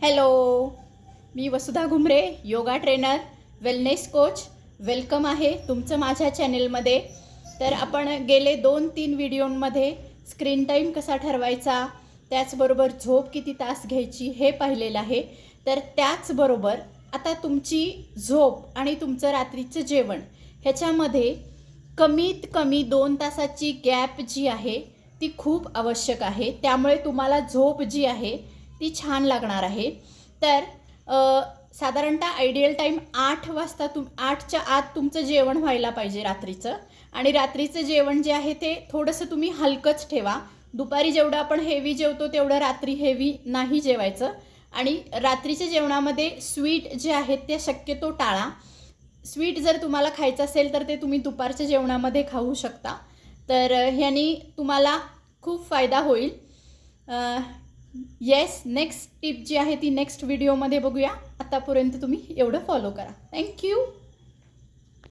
Hello, मी Vasudha Ghumare, yoga trainer, wellness coach. Welcome आहे तुमचं माझ्या चॅनेलमध्ये. तर आपण गेले 2-3 व्हिडिओमध्ये स्क्रीन टाईम कसा ठरवायचा, त्याचबरोबर झोप किती तास घ्यायची हे पाहिलेलं आहे. तर त्याचबरोबर आता तुमची झोप आणि तुमचं रात्रीचं जेवण ह्याच्यामध्ये कमीत कमी 2 तासाची गॅप जी आहे ती खूप आवश्यक आहे. त्यामुळे तुम्हाला झोप जी आहे ती छान लागणार आहे. तर साधारणतः आयडियल टाईम 8 वाजता 8च्या आत तुमचं जेवण व्हायला पाहिजे रात्रीचं. आणि रात्रीचं जेवण जे आहे ते थोडंसं तुम्ही हलकंच ठेवा. दुपारी जेवढं आपण हेवी जेवतो तेवढं रात्री हेवी नाही जेवायचं. आणि रात्रीच्या जेवणामध्ये स्वीट जे आहेत ते शक्यतो टाळा. स्वीट जर तुम्हाला खायचं असेल तर ते तुम्ही दुपारच्या जेवणामध्ये खाऊ शकता. तर ह्यानी तुम्हाला खूप फायदा होईल. येस, नेक्स्ट टिप जी आहे ती नेक्स्ट व्हिडिओमध्ये बघूया. आतापर्यंत तुम्ही एवढं फॉलो करा. थँक्यू.